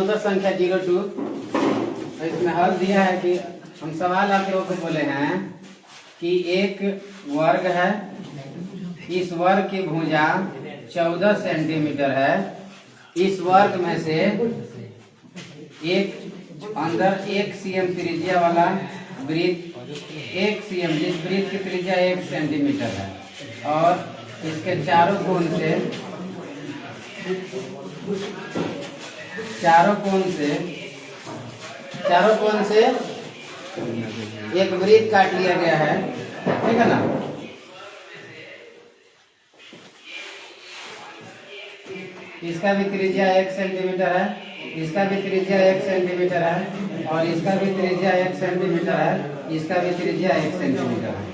प्रश्नोत्तर संख्या 02। इसमें हल दिया है कि हम सवाल आप लोगों को बोले हैं कि एक वर्ग है, इस वर्ग की भुजा 14 सेंटीमीटर है। इस वर्ग में से एक अंदर 1 cm त्रिज्या वाला वृत्त 1 cm, जिस वृत्त की त्रिज्या 1 सेंटीमीटर है और इसके चारों कोण से एक वृत्त काट लिया गया है, ठीक है ना। इसका भी त्रिज्या 1 सेंटीमीटर है, इसका भी त्रिज्या 1 सेंटीमीटर है और इसका भी त्रिज्या 1 सेंटीमीटर है, इसका भी त्रिज्या 1 सेंटीमीटर है,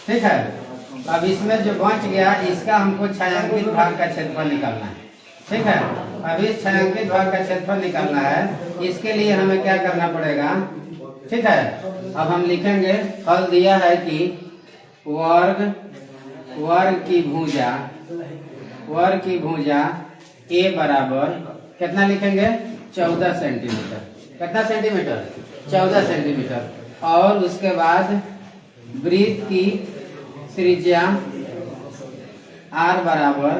ठीक है। अब इसमें जो बच गया इसका हमको छायांकित भाग का क्षेत्रफल निकालना है, ठीक है। अब इस छायांकित भाग का क्षेत्रफल निकालना है, इसके लिए हमें क्या करना पड़ेगा, ठीक है। अब हम लिखेंगे, हल दिया है कि वर्ग की भुजा ए बराबर कितना लिखेंगे 14 सेंटीमीटर। कितना सेंटीमीटर 14 सेंटीमीटर। और उसके बाद वृत्त की त्रिज्या आर बराबर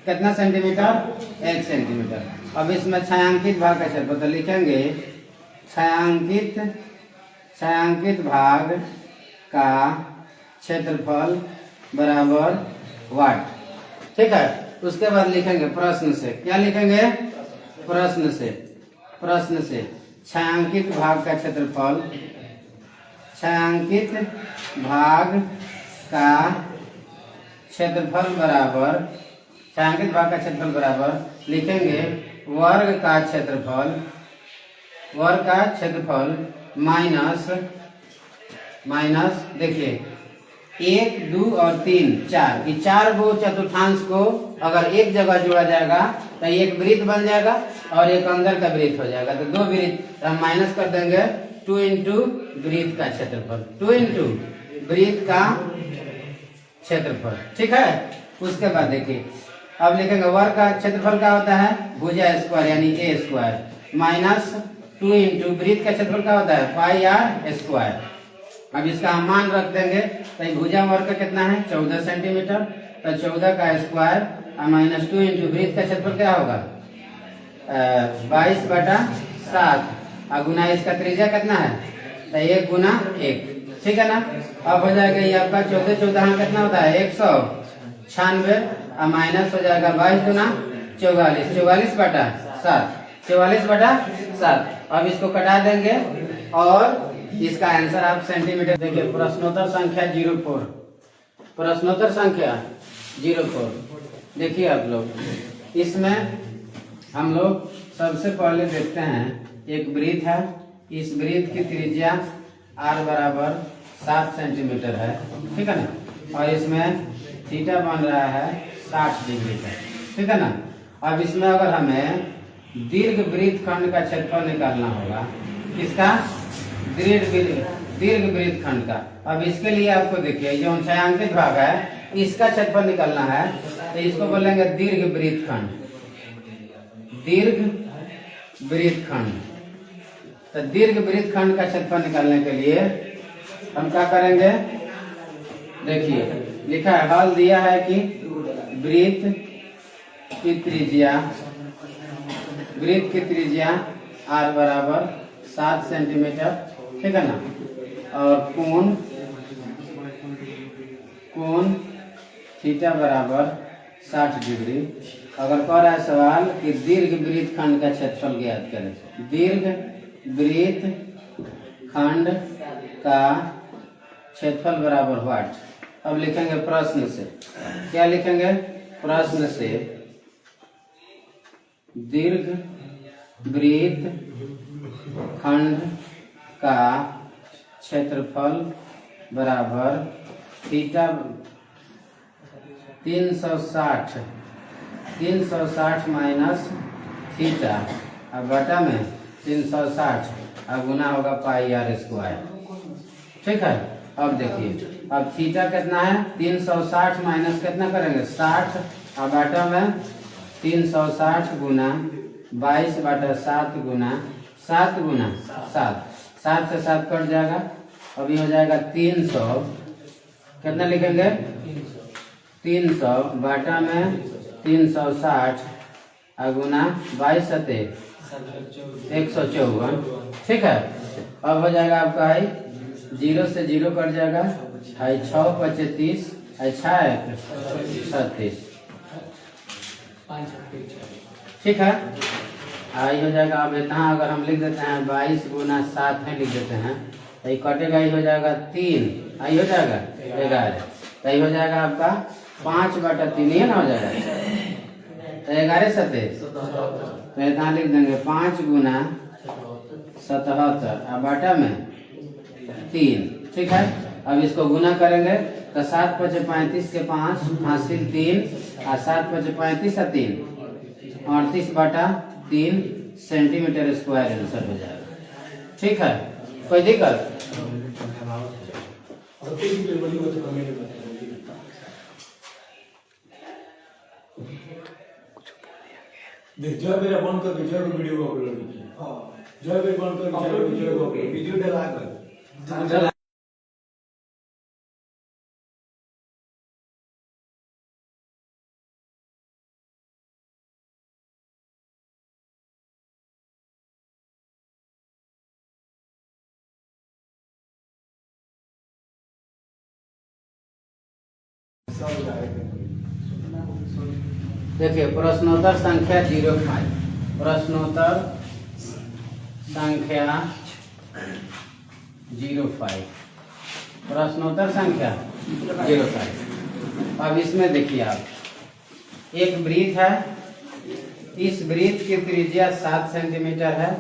कितना सेंटीमीटर 1 सेंटीमीटर। अब इसमें छायांकित भाग का क्षेत्रफल लिखेंगे, छायांकित भाग का क्षेत्रफल बराबर वाट, ठीक है। उसके बाद लिखेंगे प्रश्न से, क्या लिखेंगे प्रश्न से छायांकित भाग का क्षेत्रफल, छायांकित भाग का क्षेत्रफल बराबर लिखेंगे वर्ग का क्षेत्रफल माइनस देखिए 1, 2 और 3, 4, ये 4 गो चतुर्थांश को अगर एक जगह जोड़ा जाएगा तो एक वृत्त बन जाएगा और एक अंदर का वृत्त हो जाएगा। तो 2 वृत्त हम माइनस कर देंगे 2 इंटू वृत्त का क्षेत्रफल, 2 इंटू वृत्त का क्षेत्रफल, ठीक है। उसके बाद देखिए अब लिखेंगे वर्ग का क्षेत्रफल क्या होता है भुजा स्क्वायर यानी ए स्क्वायर माइनस 2 इंटू वृत्त का क्षेत्रफल क्या होता है पाई आर स्क्वायर। अब इसका हम मान रख देंगे, तो भुजा वर्ग का कितना है 14 सेंटीमीटर, तो 14 का स्क्वायर माइनस 2 इंटू वृत्त का क्षेत्रफल क्या होगा 22/7 और गुना इसका त्रिज्या कितना है तो 1 गुना 1, ठीक है ना। अब हो जाएगा ये आपका 14 कितना होता है 196 और माइनस हो जाएगा 22 गुना 44, 44/7। अब इसको कटा देंगे और इसका आंसर आप सेंटीमीटर देखिए। प्रश्नोत्तर संख्या 04, प्रश्नोत्तर संख्या 04 देखिए आप लोग। इसमें हम लोग सबसे पहले देखते हैं एक वृत्त है, इस वृत्त की त्रिज्या r बराबर 7 सेंटीमीटर है, ठीक है ना। और इसमें थीटा बन रहा है 60 डिग्री का, ठीक है ना। अब इसमें अगर हमें दीर्घ वृत्त खंड का क्षेत्रफल निकालना होगा, किसका दीर्घ वृत्त खंड का। अब इसके लिए आपको देखिए जो छायांकित भाग है इसका क्षेत्रफल निकालना है, तो इसको बोलेंगे दीर्घ वृत्त खंड, दीर्घ वृत्त खंड। तो दीर्घ वृत्त खंड का क्षेत्रफल निकालने के लिए हम क्या करेंगे, देखिए लिखा है, हल दिया है कि वृत्त की त्रिज्या r बराबर 7 सेंटीमीटर, ठीक है ना। और कोण थीटा बराबर 60 डिग्री। अगर कह रहा है सवाल कि दीर्घ वृत्त खंड का क्षेत्रफल ज्ञात करें, दीर्घ वृत्त खंड का क्षेत्रफल बराबर वाट। अब लिखेंगे प्रश्न से, क्या लिखेंगे प्रश्न से दीर्घ वृत्त खंड का क्षेत्रफल बराबर थीटा 360 माइनस थीटा और बटा में 360 और गुना होगा पाई आर स्क्वायर, ठीक है। अब देखिए अब थीटा कितना है 360 माइनस कितना करेंगे 60 और बटा में 360 गुना 22/7 गुना 7 गुना 7, 7 से 7 कट जाएगा। अभी हो जाएगा 300, कितना लिखेंगे 300 बाटा में 360 गुना 22 सते 154, ठीक है। अब हो जाएगा आपका है 0 से 0 कट जाएगा, 6 × 30, 6 × 36, ठीक है। आई हो जाएगा। अब यहाँ अगर हम लिख देते हैं 22 गुना 7 में लिख देते हैं तो ये कटेगा, ये हो जाएगा 3, आई हो जाएगा 11, तो ये हो जाएगा आपका 5/3, ये ना हो जाएगा, तो 11 सते, तो यहाँ लिख देंगे 5 गुना 77 बाटा में 3, ठीक है। अब इसको गुना करेंगे तो 7 × 5 = 35 के 5 हासिल 3 और 7 × 5 = 3, 38/3 सेंटीमीटर स्क्वायर आंसर हो जाएगा, ठीक है। कोई दिक्कत? जो मेरा बंद करके जो वीडियो को अपलोड कीजिए, जो मेरा बंद करके वीडियो को वीडियो डला कर देखिए प्रश्नोत्तर संख्या 05, प्रश्नोत्तर संख्या 05, प्रश्नोत्तर संख्या 05। अब इसमें देखिए आप, एक वृत्त है, इस वृत्त की त्रिज्या 7 सेंटीमीटर है।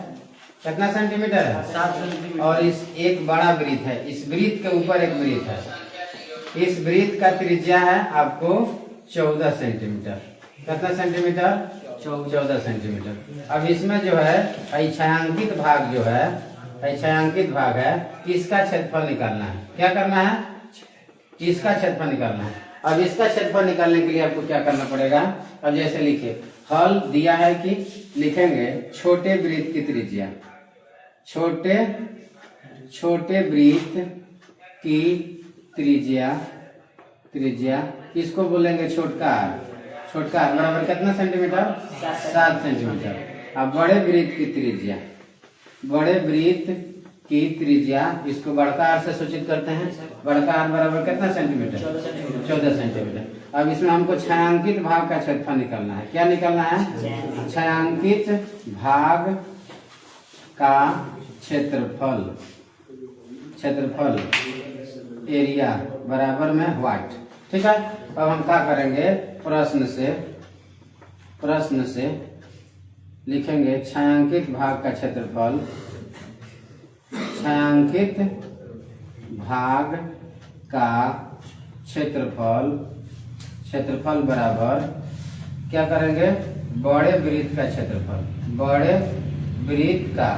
कितना सेंटीमीटर है? 7 सेंटीमीटर। और इस एक बड़ा वृत्त है, इस वृत्त के ऊपर एक वृत्त है, इस वृत्त का त्रिज्या है आपको 14 सेंटीमीटर। कितना सेंटीमीटर? 14 सेंटीमीटर। अब इसमें जो है छायांकित भाग जो है, छायांकित भाग है, इसका क्षेत्रफल निकालना है। क्या करना है? इसका क्षेत्रफल निकालना है। अब इसका क्षेत्रफल निकालने के लिए आपको क्या करना पड़ेगा? अब जैसे लिखिए, हल दिया है कि लिखेंगे छोटे वृत्त की त्रिज्या, छोटे वृत्त की त्रिज्या इसको बोलेंगे छोटकार बराबर कितना सेंटीमीटर? 7 सेंटीमीटर। अब बड़े वृत्त की त्रिज्या इसको बड़कार से सूचित करते हैं, बड़कार बराबर कितना सेंटीमीटर? 14 सेंटीमीटर। अब इसमें हमको छायांकित भाग का क्षेत्रफल निकालना है। क्या निकालना है? छायांकित भाग का क्षेत्रफल एरिया बराबर में वाट, ठीक है। अब हम क्या करेंगे? प्रश्न से लिखेंगे छायांकित भाग का क्षेत्रफल, छायांकित भाग का क्षेत्रफल बराबर क्या करेंगे? बड़े वृत्त का क्षेत्रफल, बड़े वृत्त का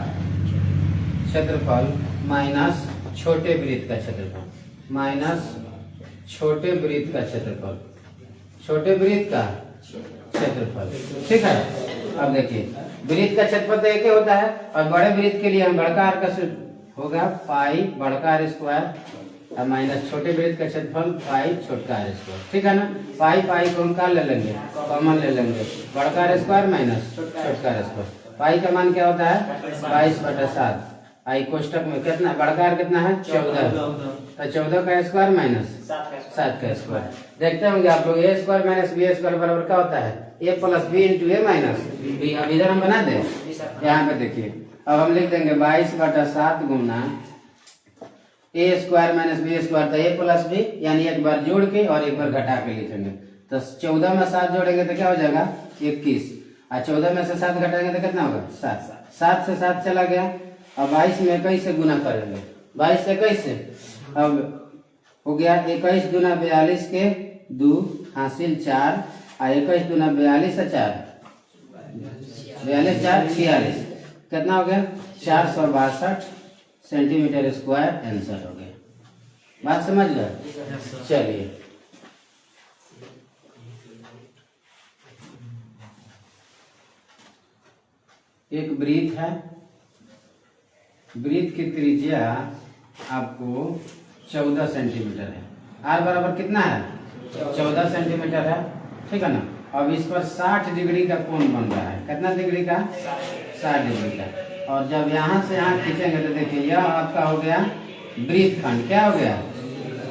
क्षेत्रफल माइनस छोटे वृत्त का क्षेत्रफल, माइनस छोटे वृत्त का क्षेत्रफल, छोटे वृत्त का क्षेत्रफल, ठीक है। अब देखिए वृत्त का क्षेत्रफल तो एक ही होता है, और बड़े वृत्त के लिए हम बड़कार का होगा पाई बड़कार स्क्वायर और माइनस छोटे वृत्त का क्षेत्रफल पाई छोटकार स्क्वायर, ठीक है ना। पाई को हम क्या ले लेंगे? कॉमन ले लेंगे, बड़कार स्क्वायर माइनस छोटकार स्क्वायर। पाई का मान क्या होता है? 22/7। आई कोष्टक में कितना बड़कार कितना है? 14, तो 14 का स्क्वायर माइनस 7 का स्क्वायर। देखते होंगे आप लोग, a square minus b square बराबर क्या होता है? a + b × a minus b। अब इधर हम बना दें, यहाँ पे देखिए, अब हम लिख देंगे 22/7 गुना a square minus b square, तो a + b, यानी एक बार जोड़ के और एक बार घटा के लिखेंगे। तो 14 में 7 जोड़ेंगे तो क्या हो जाएगा? 21, और 14 में से 7 घटाएंगे तो कितना होगा? 7। 7 से 7 चला गया। अब 22 में 21 से गुना करेंगे, 22 से 21 से, अब हो गया 21 दूना 42 के 2 हासिल 4, और 21 दूना 42 से 4, 42 4 46, कितना हो गया? 462 सेंटीमीटर स्क्वायर आंसर हो गया। बात समझ गए? चलिए एक वृत्त है, वृत्त की त्रिज्या आपको 14 सेंटीमीटर है। आर बराबर कितना है? 14 सेंटीमीटर है, ठीक है ना। अब इस पर 60 डिग्री का कोण बन रहा है। कितना डिग्री का? 60 डिग्री का। और जब यहाँ से यहाँ खींचेंगे तो देखिए यह आपका हो गया वृत्तखंड। क्या हो गया?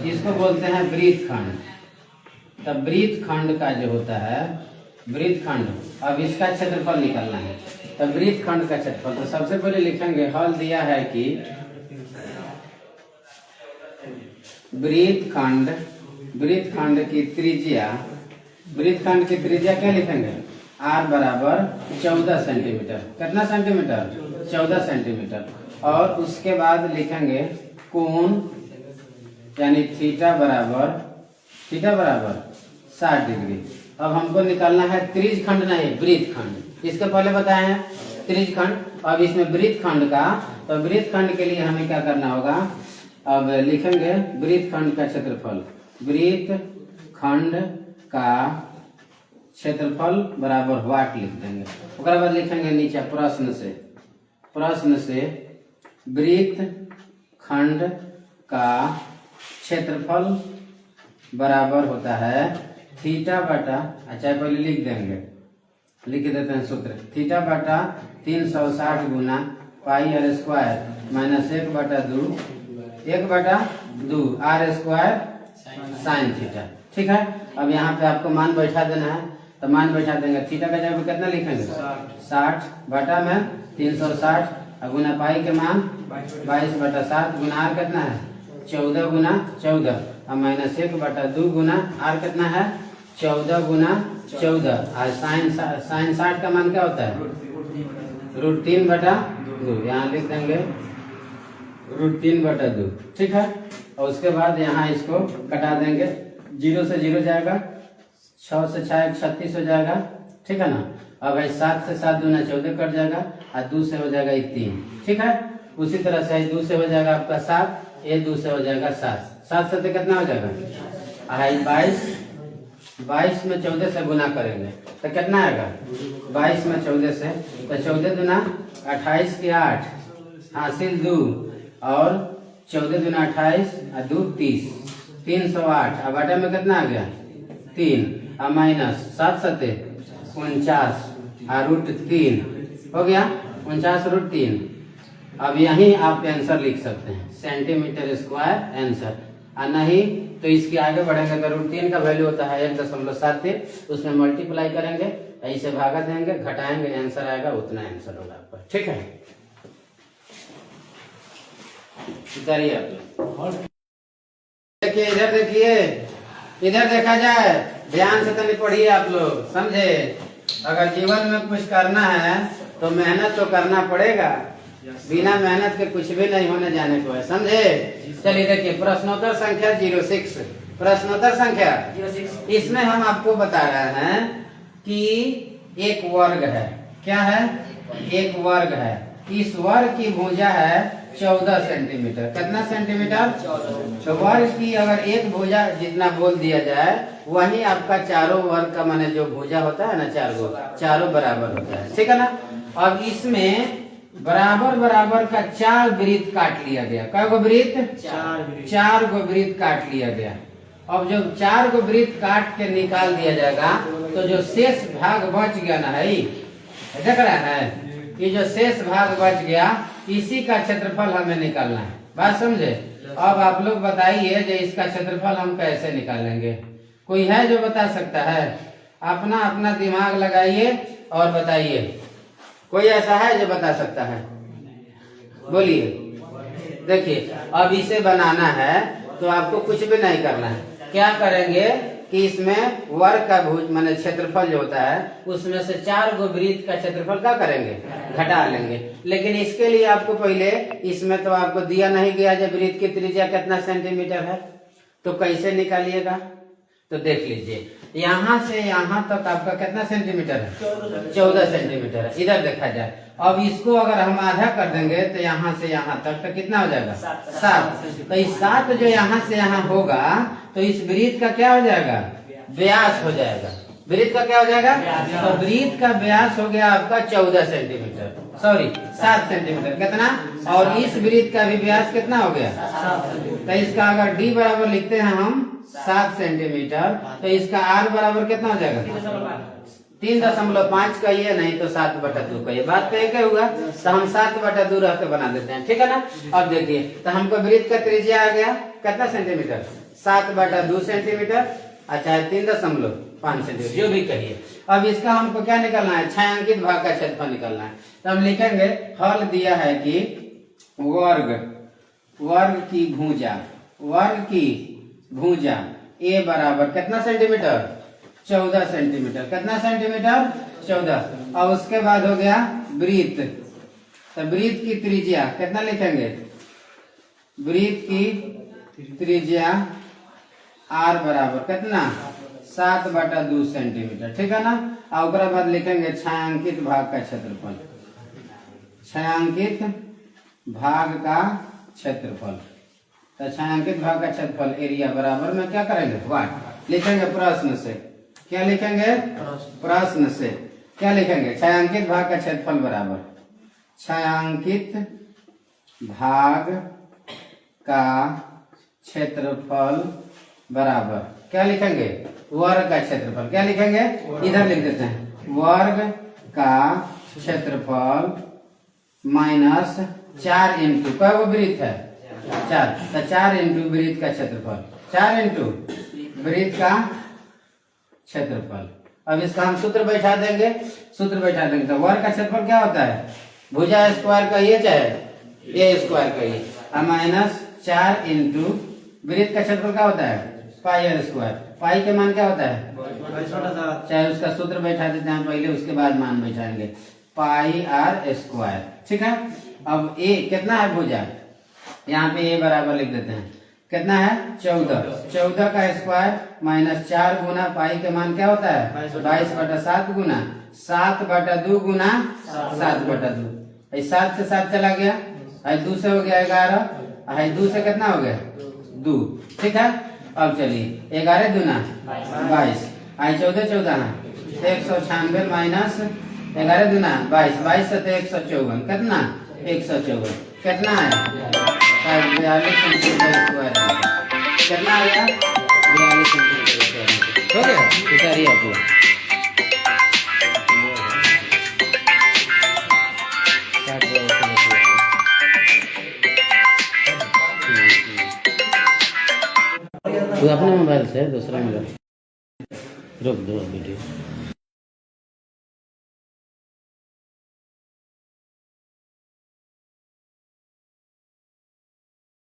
इसको बोलते हैं वृत्तखंड। तब वृत्तखंड का जो होता है वृत्तखंड, अब इसका क्षेत्रफल निकालना है। तब वृत्तखंड का क्षेत्रफल तो सबसे पहले लिखेंगे, हल दिया है कि वृत्तखंड की त्रिज्या, वृत्तखंड की त्रिज्या क्या लिखेंगे? आर बराबर 14 सेंटीमीटर। कितना सेंटीमीटर? 14 सेंटीमीटर। और उसके बाद लिखेंगे कोण, यानी थीटा बराबर 60 डिग्री। अब हमको निकालना है त्रिज्यखंड, नहीं वृत्तखंड। इसके पहले बताए हैं त्रिज्यखंड। अब इसमें वृत्तखंड का, तो वृत्तखंड के लिए हमें क्या करना होगा? अब लिखेंगे वृत्तखंड का क्षेत्रफल। वृत्तखंड का क्षेत्रफल बराबर वाट लिख देंगे। उसके बाद लिखेंगे नीचे प्रश्न से वृत्तखंड का क्षेत्रफल बराबर होता है थीटा बटा, अच्छा पहले लिख देंगे, लिख देते हैं सूत्र। थीटा बटा 360 गुना pi r square minus 1/2 r square sine theta. ठीक है। अब यहाँ पे आपको मान बैठा देना है, तो मान बैठा देंगे। थीटा का जगह कितना लिखेंगे? 60 बटा में 360 गुना पाई के मान 22/7 गुना आर कितना है? 14 गुना 14 और माइनस 1/2 गुना आर कितना है? 14 गुना 14। और साइन 60 का मान क्या होता है? √3/2। यहाँ लिख देंगे √3/2। ठीक है। और उसके बाद यहाँ इसको कटा देंगे, 0 से 0 जाएगा, 6 से 6 36 हो जाएगा। ठीक है ना। अब 7 से 7 दूना 14 कट जाएगा और 2 से हो जाएगा 3। ठीक है। उसी तरह से 2 से हो जाएगा आपका 7, ये 2 से हो जाएगा 7। 7 से कितना हो जाएगा? 22 में 14 से गुना करेंगे तो कितना आएगा? 22 में 14 से, तो 14 दूना 28 की 8 हासिल 2 और 14 दूना 28 और 2 30, 308। अब बटा में कितना आ गया? 3 और माइनस 7 सते 49 और √3 हो गया 49 √3। अब यहीं आप आंसर लिख सकते हैं, सेंटीमीटर स्क्वायर आंसर। और नहीं तो इसके आगे बढ़ेंगे तो √3 का वैल्यू होता है 1.73, उसमें मल्टीप्लाई करेंगे, ऐसे भागा देंगे, घटाएंगे, आंसर आएगा, उतना आंसर होगा आपका। ठीक है। करिए आप। देखिए इधर, देखिए इधर देखा जाए, ध्यान से तो पढ़िए आप लोग, समझे। अगर जीवन में कुछ करना है तो मेहनत तो करना पड़ेगा, बिना मेहनत के कुछ भी नहीं होने जाने को है, समझे। चलिए देखिए प्रश्नोत्तर संख्या 06, प्रश्नोत्तर संख्या 06। इसमें हम आपको बता रहे हैं कि एक वर्ग है। क्या है? एक वर्ग है। इस वर्ग की भुजा है 14 सेंटीमीटर। कितना सेंटीमीटर? 14। तो वर्ग की अगर एक भुजा जितना बोल दिया जाए, वही आपका चारों वर्ग का माने जो भुजा होता है ना, चारों बराबर होता है। ठीक है ना। अब इसमें बराबर बराबर का 4 वृत्त काट लिया गया। कै गो वृत्त? 4 गो वृत्त काट लिया गया। अब जब 4 गो वृत्त काट के निकाल दिया जाएगा तो जो शेष भाग बच गया ना, है देख रहा है, ये जो शेष भाग बच गया इसी का क्षेत्रफल हमें निकालना है। बात समझे। अब आप लोग बताइए जो इसका क्षेत्रफल हम कैसे निकालेंगे? कोई है जो बता सकता है? अपना अपना दिमाग लगाइए और बताइए। कोई ऐसा है जो बता सकता है? बोलिए। देखिए अब इसे बनाना है तो आपको कुछ भी नहीं करना है। क्या करेंगे कि इसमें वर्ग का भुज माने क्षेत्रफल जो होता है उसमें से 4 गो वृत्त का क्षेत्रफल क्या करेंगे? घटा लेंगे। लेकिन इसके लिए आपको पहले, इसमें तो आपको दिया नहीं गया जब वृत्त की त्रिज्या कितना सेंटीमीटर है, तो कैसे निकालिएगा? तो देख लीजिए, यहाँ से यहाँ तक आपका कितना सेंटीमीटर है? 14 सेंटीमीटर है। इधर देखा जाए, अब इसको अगर हम आधा कर देंगे तो यहाँ से यहाँ तक तो कितना हो जाएगा? 7। तो इस 7 जो यहाँ से यहाँ होगा तो इस वृत्त का क्या हो जाएगा? व्यास हो जाएगा। वृत्त का क्या हो जाएगा? तो वृत्त का व्यास हो गया आपका 14 सेंटीमीटर। सॉरी 7 सेंटीमीटर कितना, और इस वृत्त का भी व्यास कितना हो गया, तो इसका अगर d बराबर लिखते हैं हम 7 सेंटीमीटर, तो इसका r बराबर कितना हो जाएगा, 3.5 कहिए, नहीं तो 7/2 कहिए, बात तो एक ही होगा। तो हम 7/2 रह के बना देते हैं, ठीक है ना। अब देखिए, तो हमको वृत्त का त्रिज्या आ गया कितना सेंटीमीटर, 7/2 सेंटीमीटर, अच्छा 3.5 सेंटीमीटर, जो भी कहिए। अब इसका हमको क्या निकालना है, छायांकित भाग का क्षेत्रफल निकालना है। तो हम लिखेंगे, हल दिया है कि वर्ग की भुजा a बराबर कितना सेंटीमीटर, 14 सेंटीमीटर, कितना सेंटीमीटर, 14। और उसके बाद हो गया वृत्त, तो वृत्त की त्रिज्या कितना लिखेंगे, वृत्त की त्रिज्या r बराबर कितना, 7/2 सेंटीमीटर, ठीक है ना। और उसके बाद लिखेंगे छायांकित भाग का क्षेत्रफल, छायांकित भाग का क्षेत्रफल। तो छायांकित भाग का क्षेत्रफल एरिया बराबर में क्या करेंगे, वाट लिखेंगे, प्रश्न से क्या लिखेंगे, प्रश्न से क्या लिखेंगे, छायांकित भाग का क्षेत्रफल बराबर छायांकित भाग का क्षेत्रफल बराबर क्या लिखेंगे, वर्ग का क्षेत्रफल, क्या लिखेंगे, इधर लिख देते हैं, वर्ग का क्षेत्रफल माइनस 4 इंटू क्या वो वृत्त है 4, तो 4 इंटू वृत्त का क्षेत्रफल, 4 इंटू वृत्त का क्षेत्रफल। अब इसका हम सूत्र बैठा देंगे, तो वर्ग का क्षेत्रफल क्या होता है, भुजा स्क्वायर कहिए चाहे ए स्क्वायर कहिए, माइनस 4 इंटू वृत्त का क्षेत्रफल क्या होता है, पाई आर स्क्वायर। पाई के मान क्या होता है, चाहे उसका सूत्र बैठा देते हैं पहले, उसके बाद मान बैठाएंगे, पाई आर स्क्वायर, ठीक है। अब ए कितना है भुजा, यहाँ पे ए बराबर लिख देते हैं, कितना है 14 का स्क्वायर माइनस 4 गुना पाई के मान क्या होता है 22/7 गुना 7/2 गुना 7/2, 7 से 7 चला गया, 2 से हो गया 11, 2 से कितना हो गया 2, ठीक है। अब चलिए 11 दूना 22, 14 है 196 माइनस 11 दूना 22 से 154, कितना 154, कितना है 42 सेंटीमीटर स्क्वायर, कितना आ गया 42 सेंटीमीटर स्क्वायर, हो गया। उतारिए आप लोग, तो अपने मोबाइल से दूसरा मोबाइल रोक दो वीडियो।